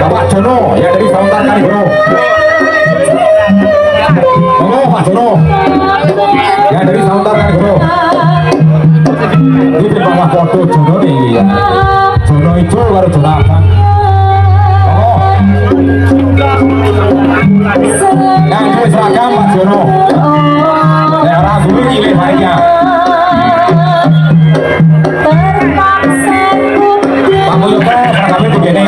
Bapak Jono yang dari Sawantar Kalibro. Pak Jono yang dari Sawantar Kalibro. Ini bawa foto Jono nih ya. Jono itu baru Jono apa? Yang itu seragam Pak Jono. Daerah dulu ini baiknya. Pak Mulyoto seragamnya begini.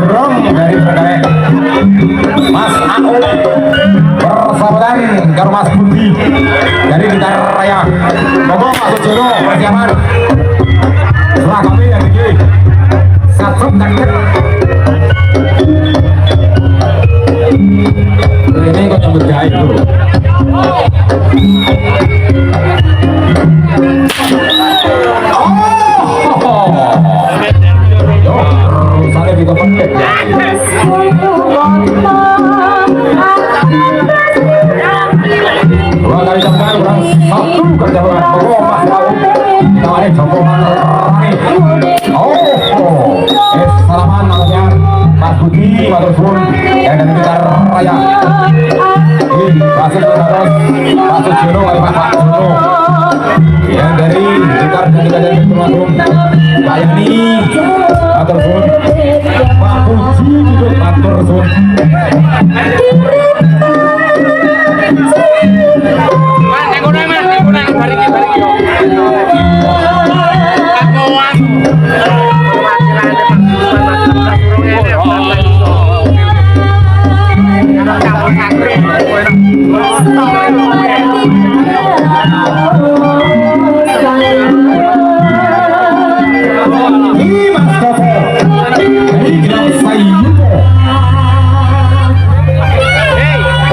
Berong dari perkara Mas Aku persahabatan karo Mas Budi dari Gitar Raya. Monggo Pak Sujono persiapan seragamnya yang begini. Satu takut ini kok yang berjahit dulu. Saya juga penting. Dua kali jambatan kurang satu kerjaan. Oh Mas Tahu. Tawarin jombongan. Salaman namanya Mas Budi Matursun yang dari Gitar Raya. Masuk ke terus Pak Sujono kali Pak Jono yang dari Gitar dan juga dari Tumagung. Pak Yani Matursun, Pak Puji juga Matursun. Mas, ekonomi bariki yo.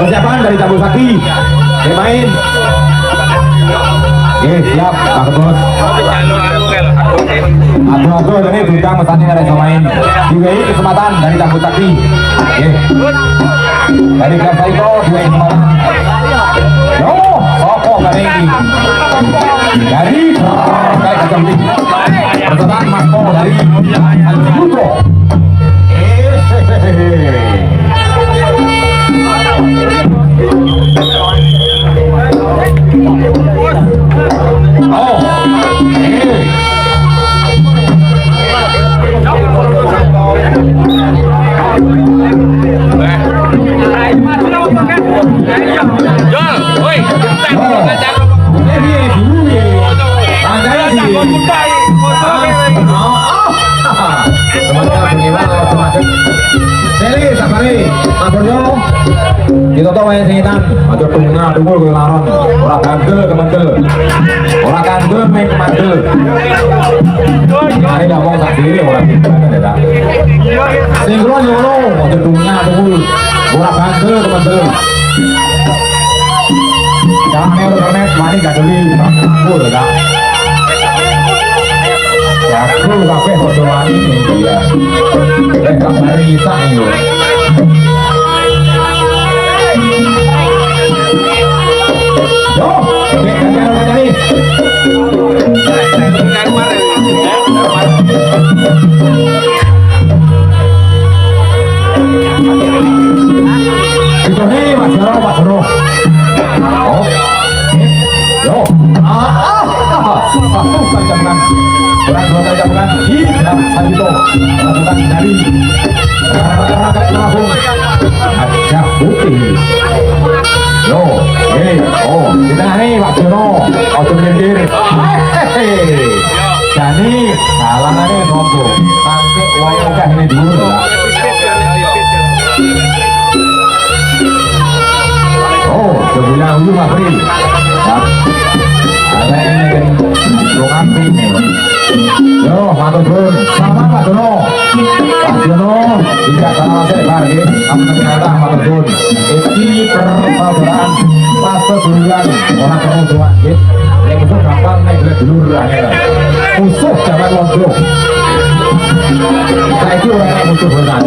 Persiapan dari Cabu Sakti main. Siap Pak Bos. Aku ini bintang pesannya ada main. Juga ini kesempatan dari Cabu Sakti. Dari Grand Saiko juga kesempatan. Yo, soko kali ini. Dari kayak kacang tinggi. Persembahan Mas Po dari Anjibuto. Kita tahu yang singitan, ada tunggal, tunggal ke laron, orang kandel ke mandel, orang kandel main ke mandel. Ini nggak mau tak sendiri orang kita kan ya. Sinkron yono, ada tunggal, tunggal, orang kandel ke mandel. Jangan internet, mani gak beli, aku enggak. Ya aku kafe foto mani ya. Kita mari kita ini. Yo, cari. Itu nih Mas Jaro. Oh, yo, satu jambatan, berat dua jambatan, Sanjito, jambatan dari Rakyat Lampung, Aceh Putih. Yo, di tengah nih Pak Jono, auto melintir. Jadi halangannya nombo, sampai wayangkah ini dulu lah. Oh, sebulan dulu Pak Pri. Ada ini kan doang ini. Yo, Matursun, sama Pak Jono. Pak Jono, tidak salah saya lagi. Kamu ternyata Matursun. Ini persaudaraan fase duluan orang kamu tua, yang itu gampang naik dulu akhirnya. Musuh zaman londo. Saiki ora enak musuh beneran.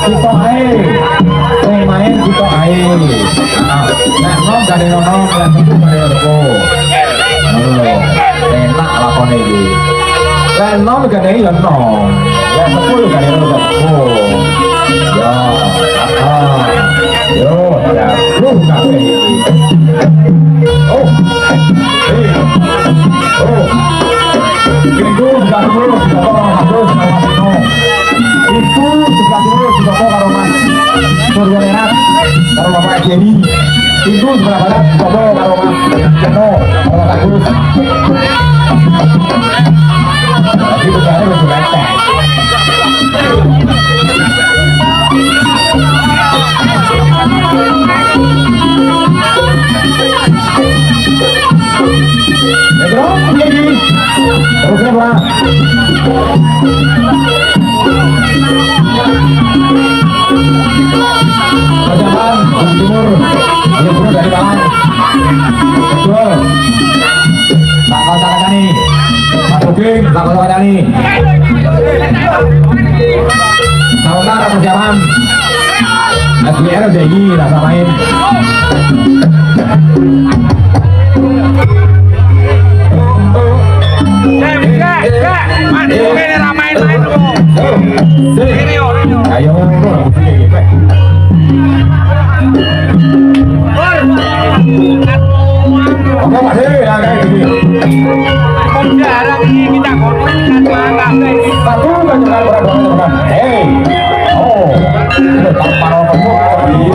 Kita ae. Sing main kita ae. Nah, nom gane nom lan itu gane rego. Enak lakone iki. Lan nom gane ya nom. Ya sepuluh gane rego. Ya. Yo, ya. Lu kabeh iki. Oh. Oh. Itu sudah dulu kita harus itu sudah dulu kita karo Mas Suryanerat karo Bapak Jenny itu sebelah barat kita karo Mas Jeno karo Agus jadi begini lebih lancar terusnya Pak. Perjalanan dari timur, dari timur dari barat. Betul. Tak kau tak kacani, masukin, tak kau tak kacani. Saudara perjalanan, SBR udah ini rasa main. Ayo, oke Pak Dewi, ya kayak gini. Kita satu bukan. Hei, oh, tanpa rokok ini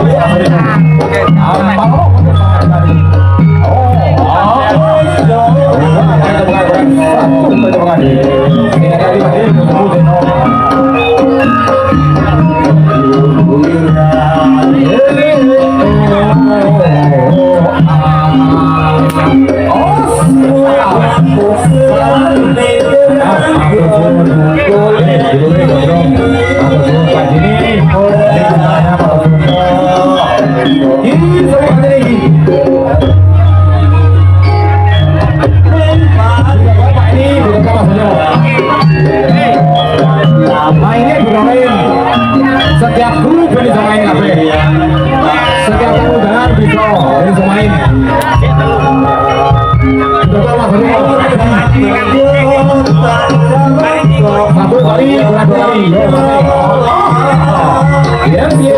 tanpa rokok. Mainnya bermain setiap grup bisa main kafe setiap kemudahan bisa main satu kali dua kali ya dia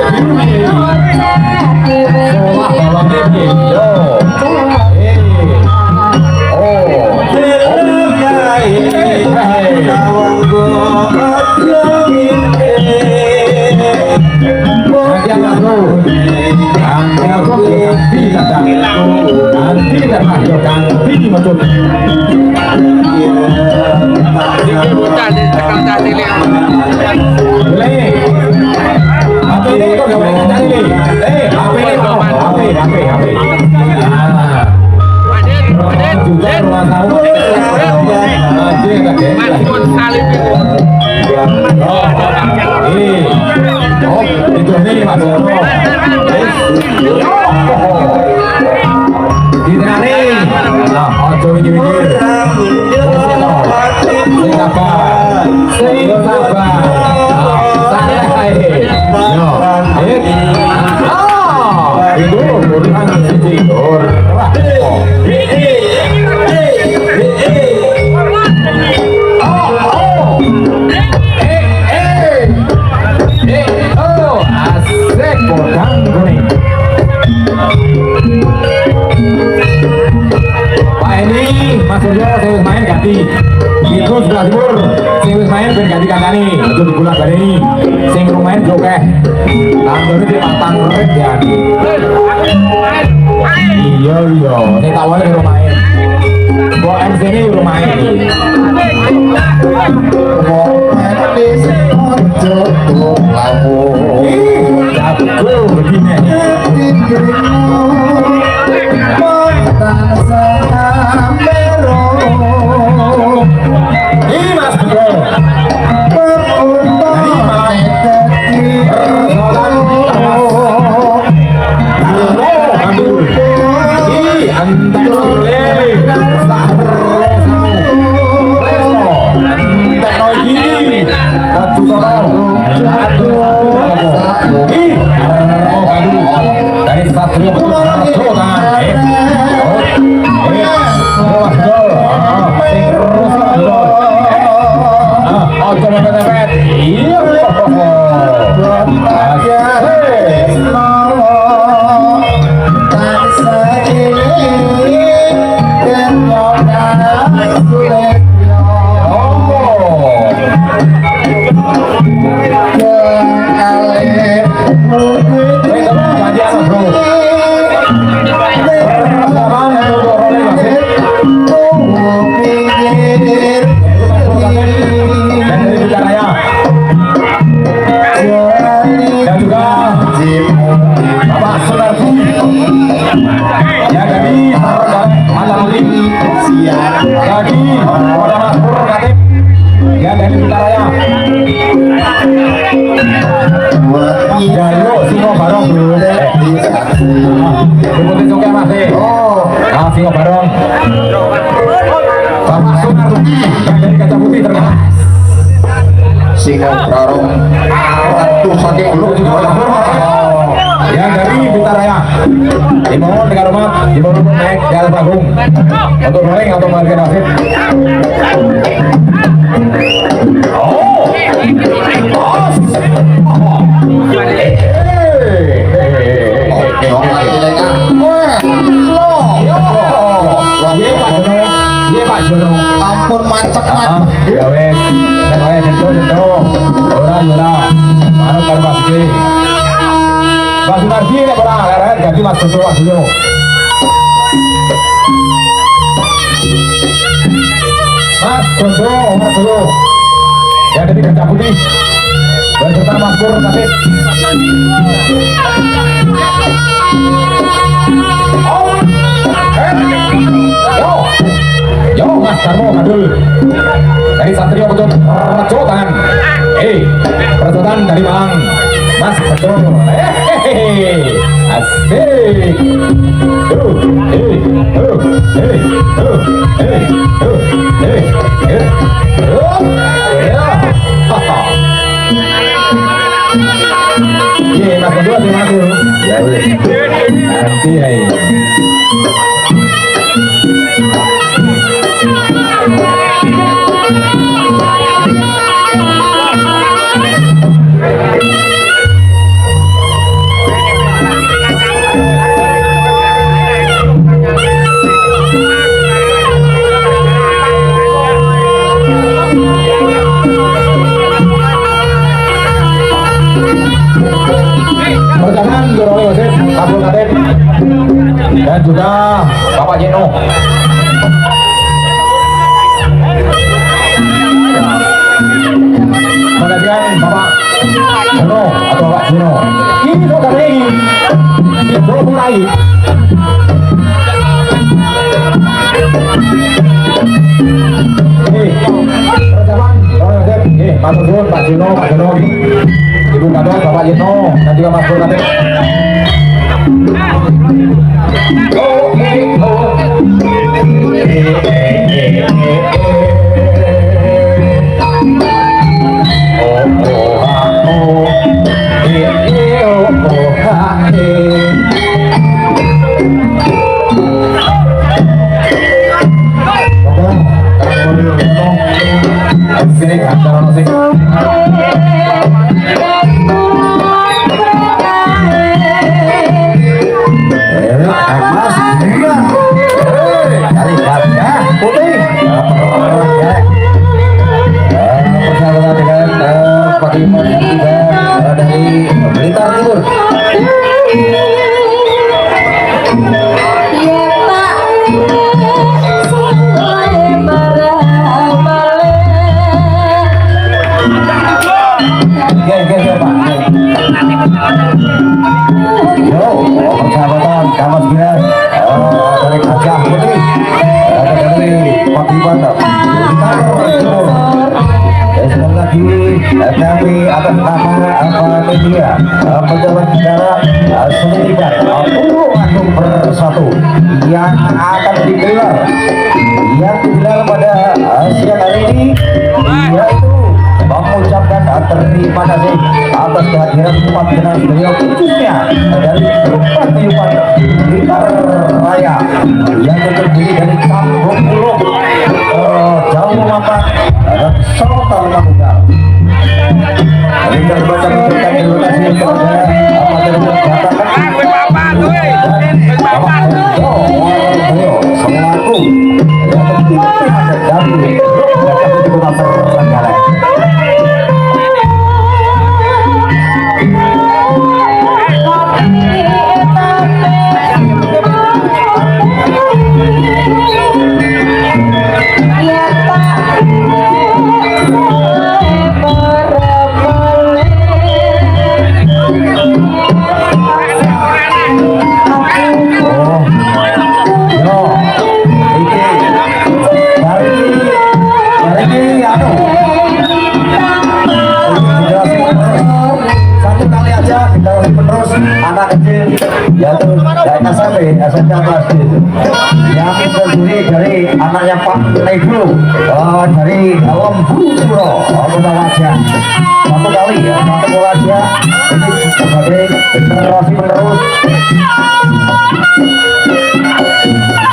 itu sebelah timur sing wis main ben ganti kancane aja dibulat bareni sing rumahin jokeh tanggone di patang rek ya iya nek tak wae rumahin kok MC ini rumahin kok enak sing ojo lawo jago begini ini Mas Bro Singo Barong Bapak Sunar yang dari Kaca Putih terkenal Singo Barong Ratu saking dulu yang dari Bitaraya dimohon dengan hormat dimohon untuk naik di atas panggung untuk rolling atau melakukan wasit. Ampun macet ya wes jendol ora baru kan pasti Mas Sunardi nek ora leren ganti Mas Jojo dulu Mas Jojo omar dulu ya dari Kaca Putih beserta Mas Pur Kapit Yo Mas Darmo Madul dari Satrio Betul Rejo tangan persoalan dari Mang Mas Betul asik Mas Betul terima kasih ya udah nanti perjalanan Dorong Wasit Abdul Kadir dan juga Bapak Jeno kemudian Bapak Jeno atau Bapak Jeno ini saudara ini mulai perjalanan Dorong Wasit Pak Turun Pak Jeno Ibu Kadon, Bapak Jeno, dan juga Mas Pur Kadir. Sini kan, sini. Persahabatan dengan Pak Iman dari Blitar Timur. Persahabatan Kamas Giras dari Kaca Putih dari Pak Iman Blitar Timur. Sekali lagi kami atas nama media pejabat negara Sumedang Agung Bersatu yang akan digelar pada siang hari ini, yaitu mengucapkan terima kasih atas kehadiran umat dengan beliau khususnya dari Paguyuban Blitar Raya yang terdiri dari Kampung Pulau Jauh Mapan dan Sota Tunggal. Kita baca mengucapkan terima kasih kepada selaku hari satu diputar Trenggalek. Anak kecil yaitu dari SMP kelas itu yang terdiri dari anaknya Pak Negro dari Alam Puro Kota Wajah satu kali ya satu aja ini sebagai generasi penerus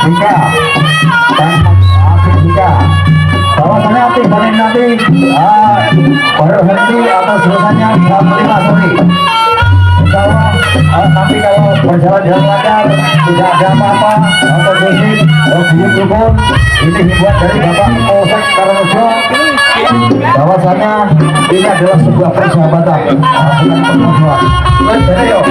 jika dan jika bahwasannya aktif nanti berhenti atau selesainya jam 5 sore. Tapi kalau berjalan-jalan lancar tidak ada apa-apa atau musik dukun ini dibuat dari Bapak Polsek Karangrejo bahwasanya ini adalah sebuah persahabatan bukan permusuhan. Jadi yuk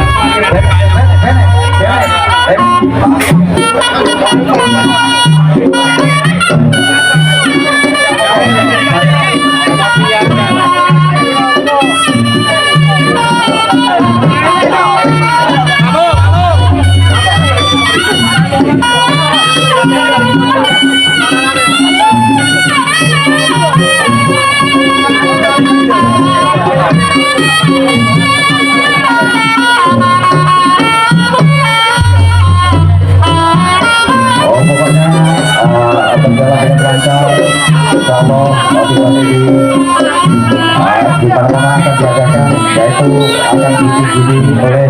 di mana akan diadakan yaitu akan diikuti oleh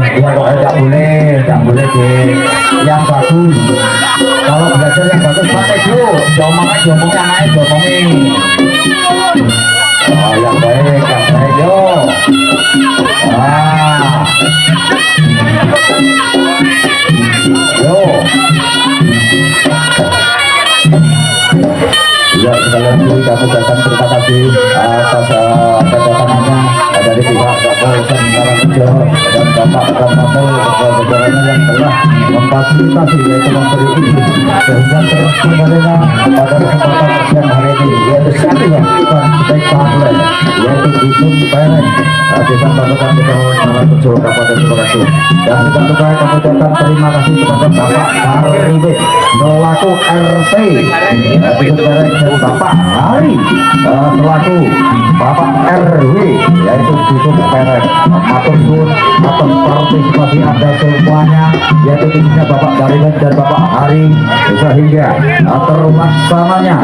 tidak boleh yang bagus kalau belajar yang bagus pakai dulu diomongnya naik diomongin yang baik yo ya sekali lagi kami ucapkan terima kasih atas kedatangannya dari pihak Kapolsek Karangrejo dan Bapak Kapolsek jajarannya yang telah memfasilitasi yaitu memberi izin sehingga terus kembalinya pada kesempatan siang hari ini yaitu satu yang spektakuler yaitu Dusun Pereng Desa Bantukan Kecamatan Karangrejo Kabupaten Sukabumi dan tidak lupa kami ucapkan terima kasih kepada Bapak Karibik selaku RT Dusun Pereng dan Bapak Hari selaku Bapak RW yaitu Dusun Pereng. Matur suwun atas partisipasi Anda semuanya yaitu khususnya Bapak Karibik dan Bapak Hari sehingga terlaksananya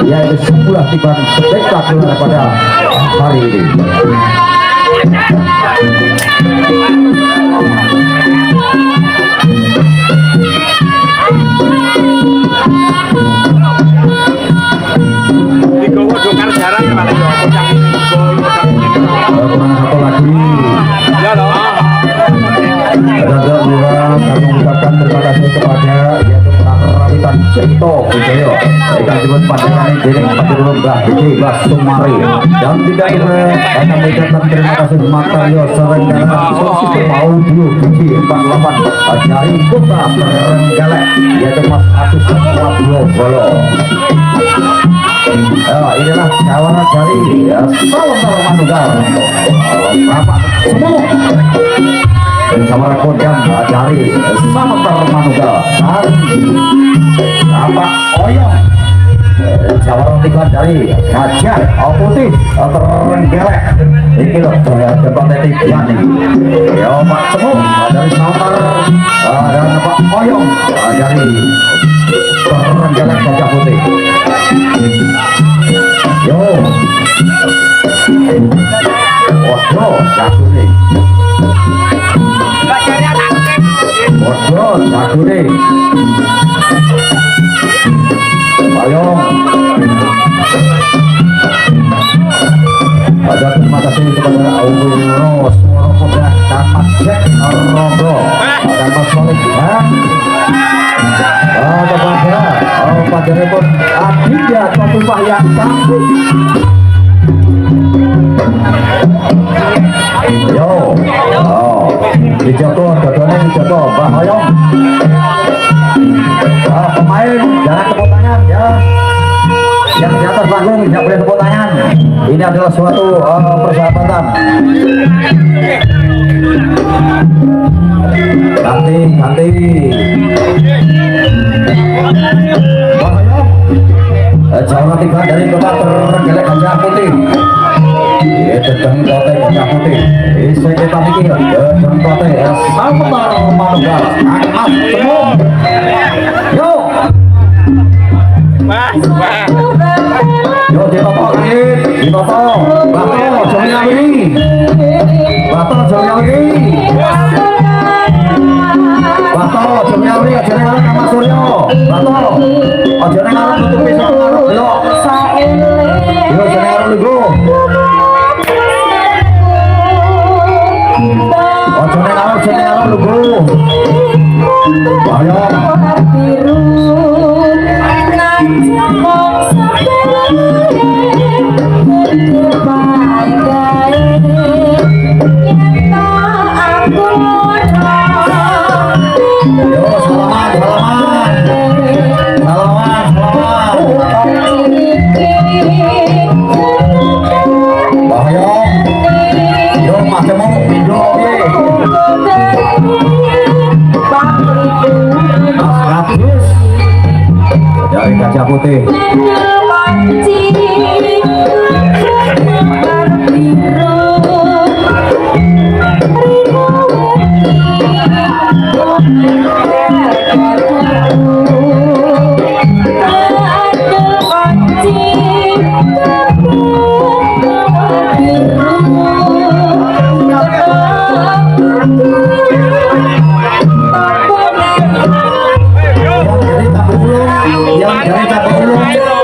yaitu sebuah event spektakuler pada hari ini. Satu lagi ada juga kami mengucapkan terima kasih kepada yaitu Rawitan Cipto Wijoyo ikan jebut pandangan ini Padirul Mbah Biji Mbah Sumari dan tidak lupa kami mengucapkan terima kasih Matayo Serenggalan Sosito Audio Biji 48 dari Kota Trenggalek yaitu Mas Agus Radio Bolo. Inilah kawanan dari Sawantar Manugal Bapak semua Samara Kodam dari Sawantar Manugal Bapak Oyong Sawantar Tiga dari Hajar Putih Trenggalek ini loh tempat titik yani ya Pak semua dari Sawantar dan Pak Oyong dari Trenggalek Hajar Putih. Yo, waduh, jago nih. Waduh, jago nih. Ayo. Ada terima kasih kepada Aurora Suara Kodak dan Mas Jack Rondo dan Mas Solik. kepada padanipun Adinda Kofifah yang cantik. Yo, dijogo, dodone dijogo, Mbah Hoyong. Pemain jangan tepuk tangan ya. Yang di atas panggung tidak boleh tepuk tangan. Ini adalah suatu persahabatan. Ganti. Mbah Hoyong. Jawa tiga dari kota tergelek Gajah Putih. Dedeng kote Gajah Putih. Isi kita mikir dedeng kote Samutar Manunggal Angmas Semua. Yo yo ditoto lagi, ditoto bato jauhnya lagi, bato jauhnya lagi, bato jauhnya lagi, aja nengalan sama Suryo, bato aja nengalan tutupi sama belok, yo aja nengalan lugu, aja nengalan lugu, ayo. Dari Gajah Putih.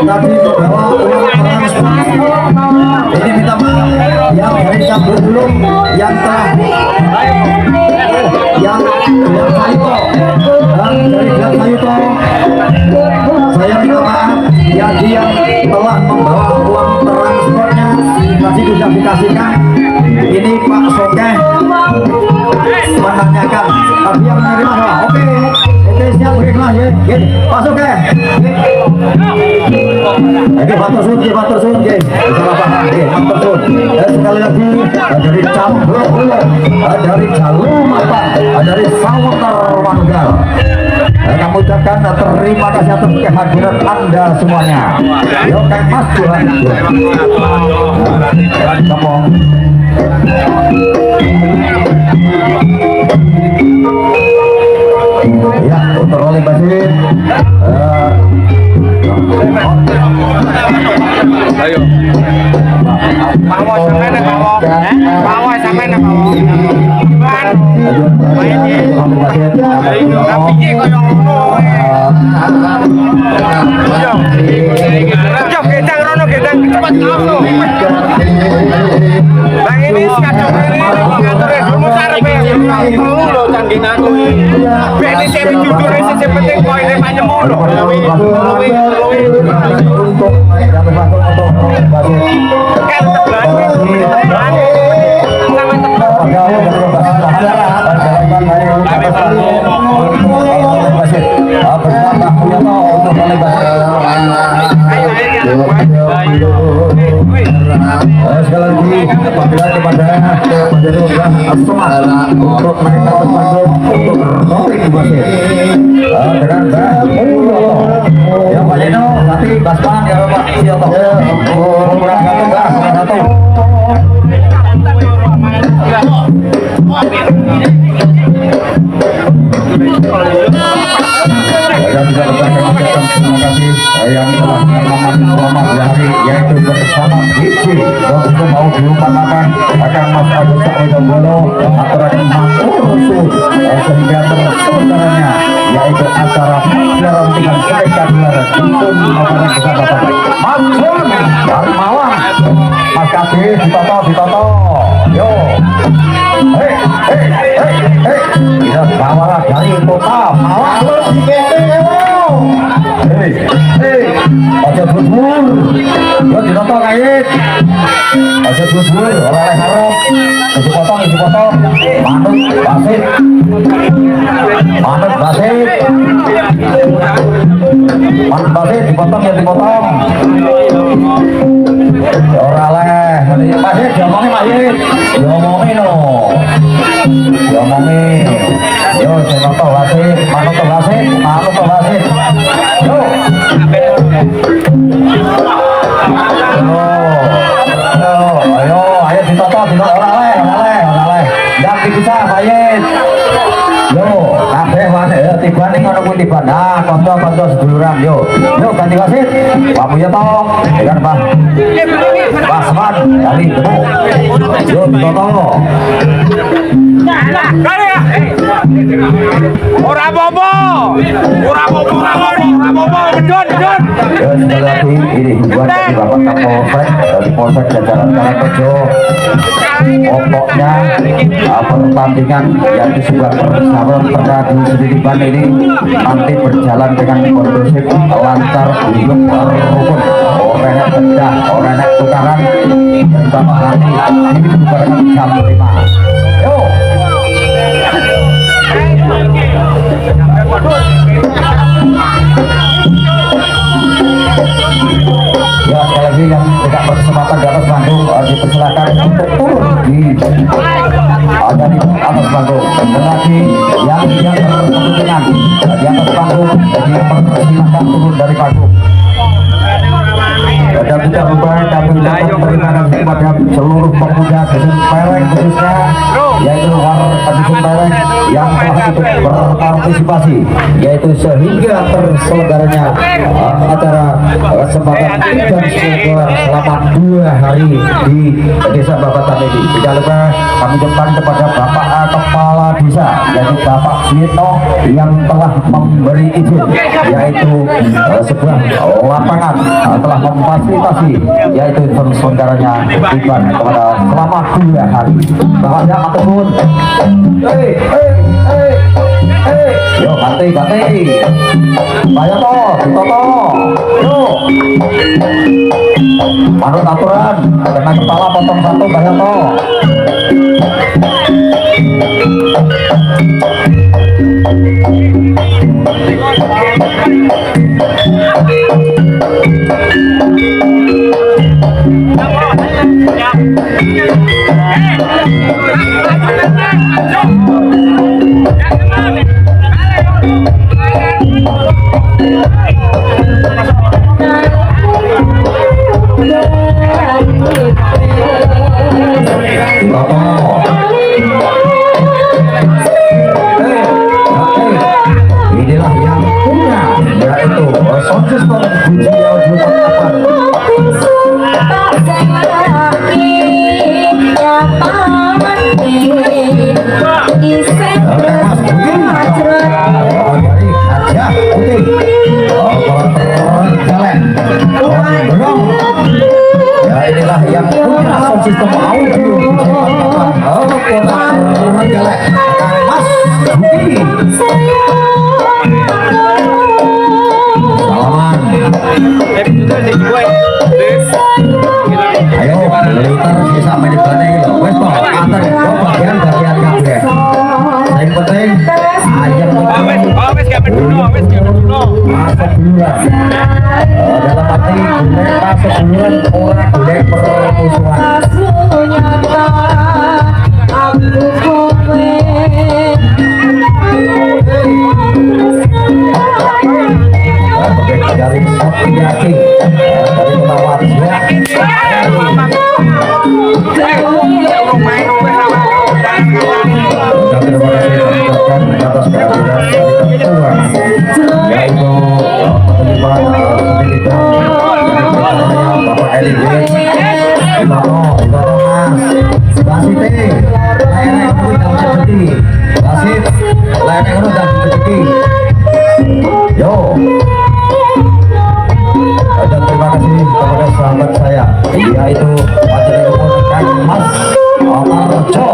Tadi membawa uang transfer. Ini minta maaf yang dari cabut belum yang Sayuto dari Bilang Sayuto, saya minta maaf yang dia telah membawa uang transportnya masih sudah dikasihkan. Ini Pak Sokeh menanyakan tapi yang menerima adalah oke siap berikhlas ya Pak Sokeh. Oke, Batursun, salah paham, Batursun. Dan sekali lagi dari Cambro, dari Jalur Mata, dari Samutar Manunggal. Kami ucapkan terima kasih atas kehadiran Anda semuanya. Yo Kang Mas Tuhan. Ngomong. Ya, untuk rolling basit. Ayo. Bawa sampean bawa. Bawa sampean bawa. Tapi iki koyo ngono. Cok gedang rono gedang cepet ngono. Bang ini kadang ngatur dulu sarepe. Mau lho canggih aku. Bek iki sing jujur sing penting poine panjemu lho. Untuk sekali lagi apabila kepada untuk mereka berpanggung untuk rolling basit dengan ya Pak Jeno nanti Basman ya Pak Yoto kurang satu dan juga terima kasih yang telah mengamankan selamat hari yaitu bersama Gigi untuk mau diumpamakan akan Mas Agus Sakodombolo aturan Makurusu sehingga terselenggaranya yaitu acara pelantikan spektakuler untuk melakukan persahabatan Mas dari Mawang Mas Kaki ditoto yo hei ya bawalah dari kota Mawang Yo ditoto kait. Aja bubur oleh harap. Dipotong. Manut basit. Manut basit dipotong ya dipotong. Ora leh, basit diomongin basit. Diomongin no. Diomongin. Yo ditoto basit, manut basit. Yo. Ayo ditoto ora leh. Yang bisa baik. Yo, kabeh wae tibane ngono kuwi tiban. Nah, kanca-kanca seduluran yo. Yo ganti wasit. Pak Mulya to, dengan Pak. Pak Seman, dari temu. Yo ditoto. Ora apa-apa, bedon. Ya, sekali lagi ini himbauan dari Bapak Kapolsek, dari Polsek jajaran Karangrejo. Pokoknya pertandingan yang disebut bersama pertandingan sedikit ini nanti berjalan dengan kondusif, lancar, hidup rukun. Orang yang bedah, orang yang tukaran, bersama nanti ini bukan jam 5. Yo. Ya, sekali lagi yang tidak berkesempatan di atas panggung dipersilakan untuk turun di ada di atas panggung. Dan lagi yang berkepentingan di atas panggung dipersilakan turun dari panggung. Dan kita membawa kami terima kasih kepada seluruh pemuda Dusun Pereng khususnya yaitu warga Dusun Pereng yang telah ikut berpartisipasi yaitu sehingga terselenggaranya acara kesempatan dan selama 2 hari di Desa Babatan ini. Tidak lupa kami ucapkan kepada Bapak Kepala Desa yaitu Bapak Suyitno yang telah memberi izin yaitu sebuah lapangan telah memfasilitasi yaitu terselenggaranya event kepada selama 2 hari. Bahannya ataupun yo ganti bayar ditoto yo manut aturan kena kepala potong 1 bayar inilah yang punya yaitu sound system digital inilah yang punya sound system audio Mas Budi. Salaman. Ayo, liter bisa main di mana ini loh. Wes toh, antar bagian kabeh. Yang penting ayam masuk duluan. Dalam arti masuk duluan orang boleh permusuhan. Dari Sofiati dari Tawarnya atas kehadiran ketua yaitu Bapak Eli yo. Dan terima kasih kepada sahabat saya yaitu Majelis Kang Mas Amarjo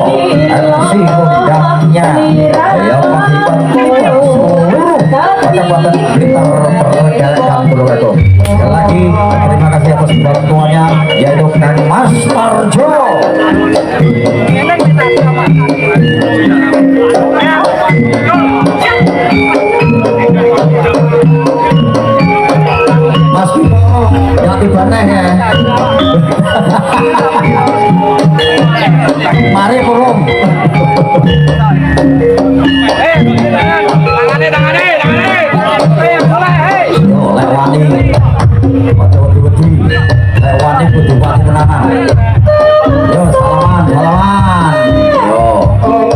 MC undangnya yang menghibur seluruh kecamatan Blitar Perenggalan dan Pulau Sekali lagi terima kasih atas orang tuanya yaitu Kang Mas Parjo. Mas Bimo yang tiba ya. Mari kurung. Yo lewani. Wedi-wedi. Lewani kudu pati tenanan. Yo salaman. Yo.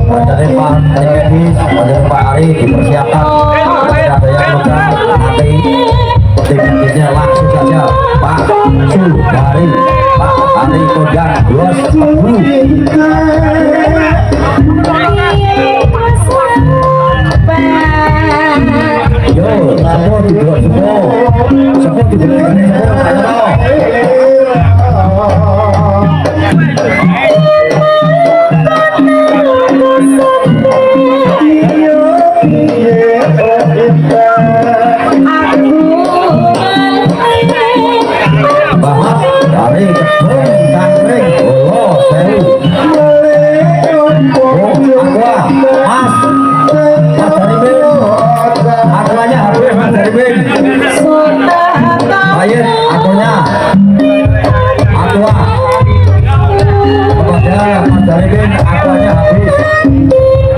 Dari Pak Medis, dari Pak Ari dipersiapkan. Ada yang udah nanti tekniknya langsung saja Pak Su dari Pak Ari Kodang Bos Guru. Yo, semua duduk semua diberikan Bahas dari Gedung Tangkring Bolo Sewu. Akunya habis Mas Darwin. Baik, akunya. Aqua. Kepada Mas Darwin, akunya habis.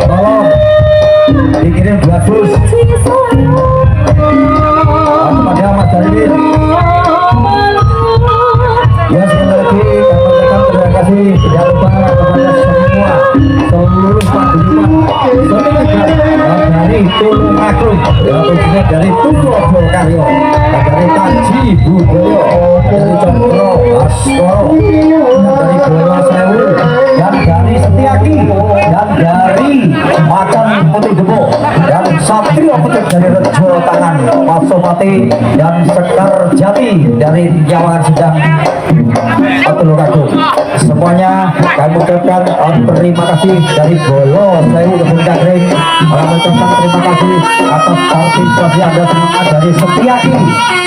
Tolong dikirim 2 dus. Kepada Mas Darwin. Ya sekali lagi kami terima kasih. Jangan lupa kepada semua seluruh paguyuban dari Tulungagung, khususnya dari Tugu Karyo, dari Panji Budoyo, dari Cokro Baskoro, dari Bola Sewu, dan dari Setiaki, dan dari Macan Putih Debo, dan Satrio Putih dari Rejo Tangan, Pasopati, dan Sekar Jati dari Jawa Sedang. Tulungagung. Semuanya kami ucapkan terima kasih dari Bolo Sewu Kebun Cakring. Kami ucapkan terima kasih atas partisipasi Anda semua dari Setiaki,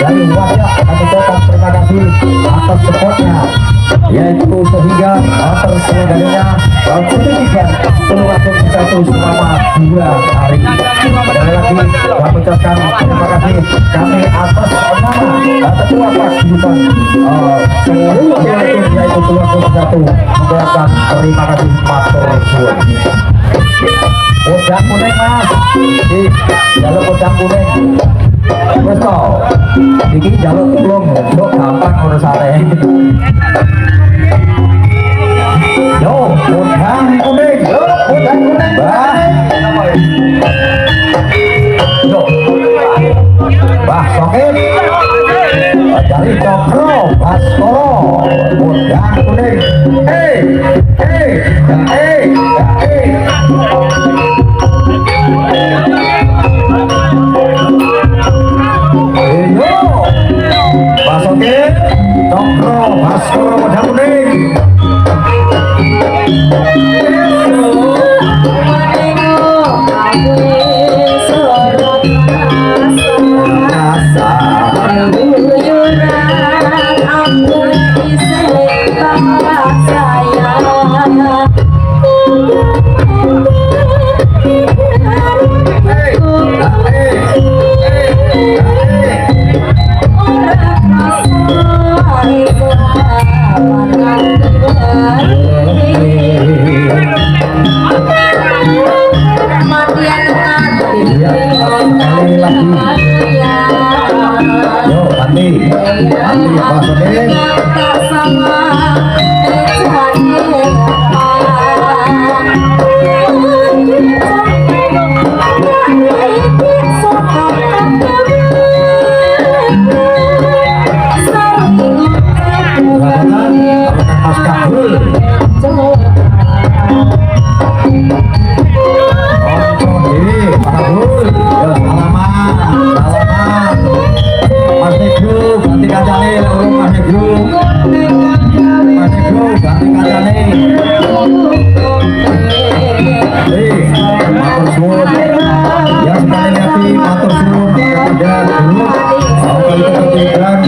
dari Wajah. Kami ucapkan terima kasih atas supportnya, yaitu sehingga terselenggaranya pertandingan Tulungagung 1 selama 2 hari. Sekali lagi kami ucapkan terima kasih kami atas nama Ketua Paguyuban seluruh yaitu Tulungagung 1 mengucapkan terima kasih matur suwun. Udang kuning Mas, di jalur udang kuning. Wes to, iki jalur tulung, kok gampang urusane. Yo, udang kuning, Bah. Yo, Bah Sokip. Dari Cokro Baskoro, udang kuning. Basoke, Cokro Baskoro udang kuning.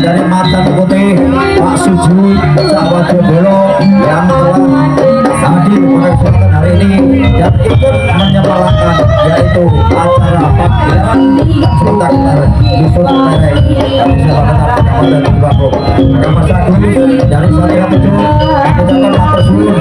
Dari Macan Putih Pak ikut menyempurnakan yaitu acara panggilan cerita gitar di Solo Tereng kami siapa tetap kepada Tubako masa dulu dari Satria Pucuk mengucapkan matur suwun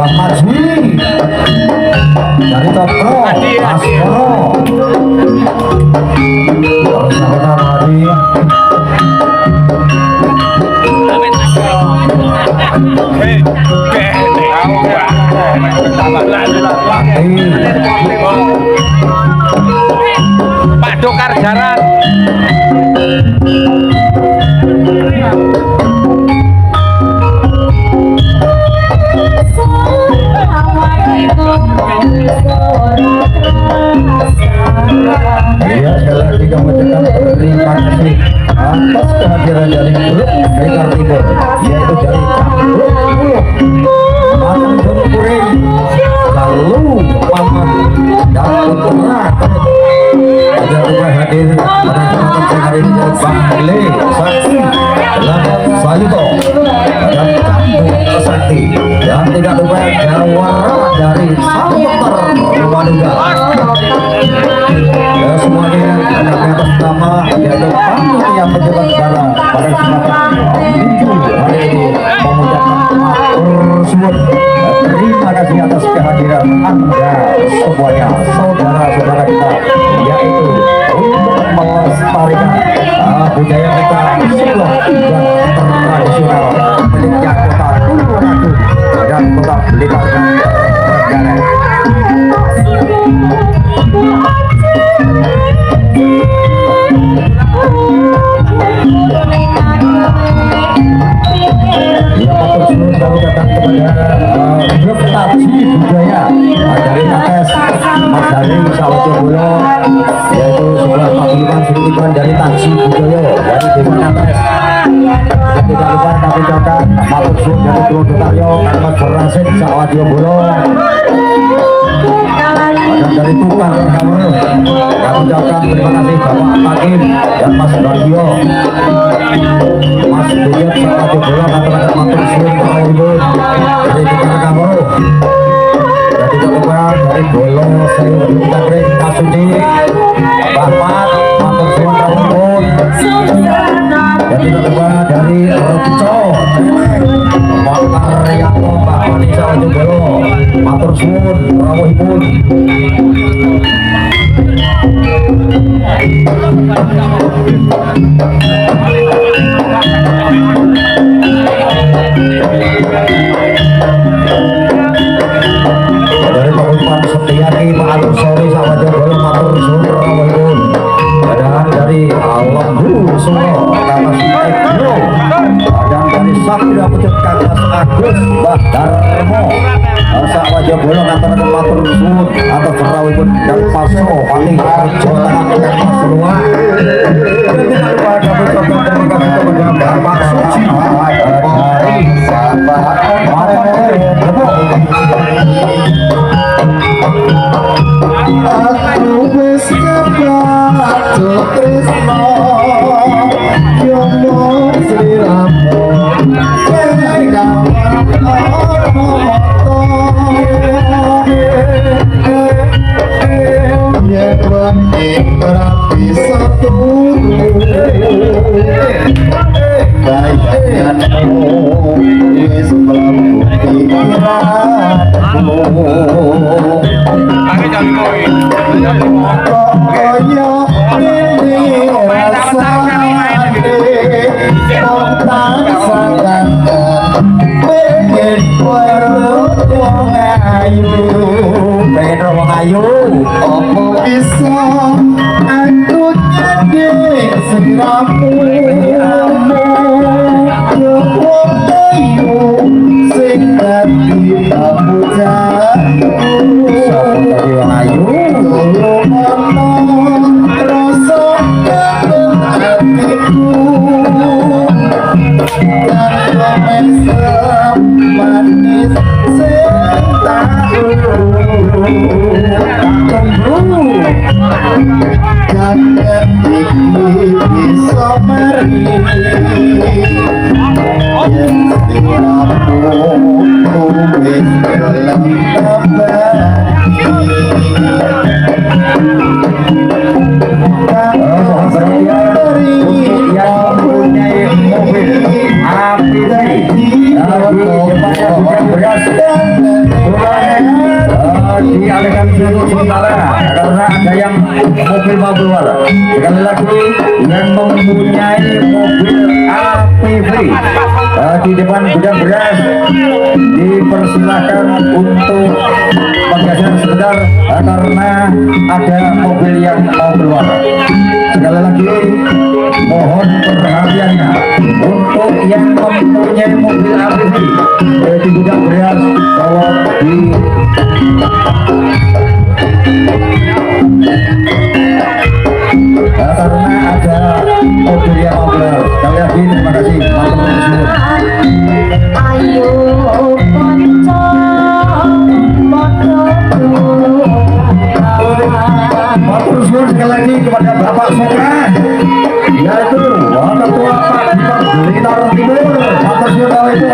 Bang Maji dari Tokro Askoro bersama Maji Pak Dokar Jaran. ya sekali lagi kami ucapkan terima kasih atas kehadiran dari grup Bekar Timur yaitu dari Matang Jono Kuring lalu Paman dan Putra ada juga hadir pada kesempatan siang hari ini Bang Le Sakti Lagat Sayuto dan Kambu Sakti dan tidak lupa jawara dari Samuter Waduga ya semuanya ada atas nama yaitu panitia penjaga negara pada kesempatan minggu hari ini mengucapkan matur suwun. Terima kasih atas kehadiran Anda semuanya saudara-saudara kita yaitu untuk melestarikan budaya kita Solo dan tradisional miliknya kota Tulungagung dan kota Blitar Negara. Ya, matur suwun baru datang kepada grup Taji Budaya dari Nates Mas Hari Sawatobolo yaitu sebuah paguyuban dari Taji Budaya dari Desa Nates. Tidak lupa kami ucapkan matur suwun dari Tuan Karyo Mas Berasin Sawatobolo dan dari tukang kamu kami ucapkan terima kasih Bapak Hakim dan Mas Bagio Mas Buyut Sawatobolo kata-kata matur suwun dari tukang kamu dan tidak lupa dari Bolo Sayur Takrik Kasuci Bapak matur suwun kamu dan tidak lupa dari Reco Pak Karyanto Pak Mani Sawatobolo matur suwun rawuhipun. Dari Pengumuman Setiaki Matur Sori Sawatobolo matur suwun rawuhipun. Dan dari Lembu Solo Kamas Ekno dan dari Sakti Pucuk Kamas Agus Mbah Darmo Sawatobolo ngaturaken matur suwun atas rawuhipun dan paso paling Rejo Tengah Mas Luar. Tidak lupa kami ucapkan terima kasih kepada Bapak Suci dari aku wis keplato tresno yomo sliramu ayu opo bisa aku jadi segeramu yo ayu sing dadi pamujaku sapa ayu rasa hatiku bisa meri dialihkan dulu sementara karena ada yang mobil mau keluar. Sekali lagi yang mempunyai mobil APV di depan gudang beras dipersilahkan untuk penggeser sebentar karena ada mobil yang mau keluar. Sekali lagi mohon perhatiannya untuk yang mempunyai mobil APV di gudang beras bahwa di karena ada mobil yang mau keluar. Sekali lagi terima kasih. Ayo konco Matur suwun sekali lagi kepada Bapak Soka, yaitu Ketua Pak Dipak Blitar Timur. Matur suwun kali itu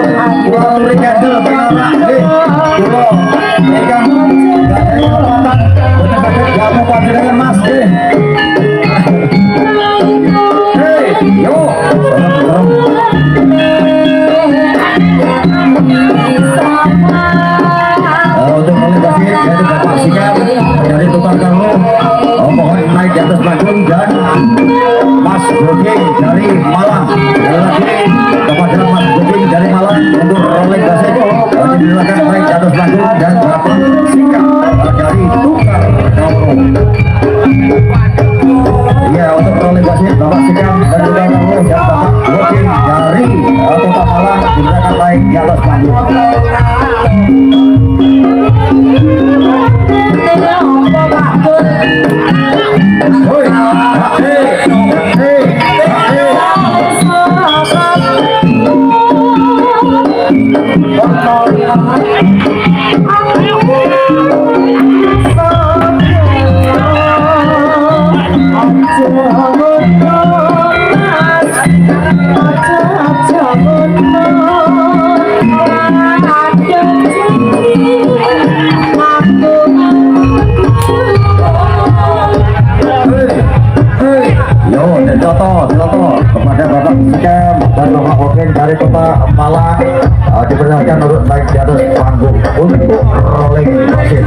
kula memberikan pengarak kula ingkang gadhahi kekuatan boten jamu panjenengan Mas. Hei, yo. Untuk melintasi yaitu Bapak Sikap dari tukang kamu, mohon naik di atas panggung, dan Mas Broding dari Malang. Sekali lagi kepada Mas Broding dari Malang untuk rolling basit dipersilakan naik di atas panggung, dan Bapak Sikap dari tukang kamu. Ya, untuk rolling basit Bapak Sikap dari tukang kamu dan Bapak Broding dari Kota Malang dipersilakan naik di atas panggung. Hoi, Toto kepada Bapak Sikam dan Bapak Broding dari Kota Malang dipersilakan untuk naik di atas panggung untuk rolling basit.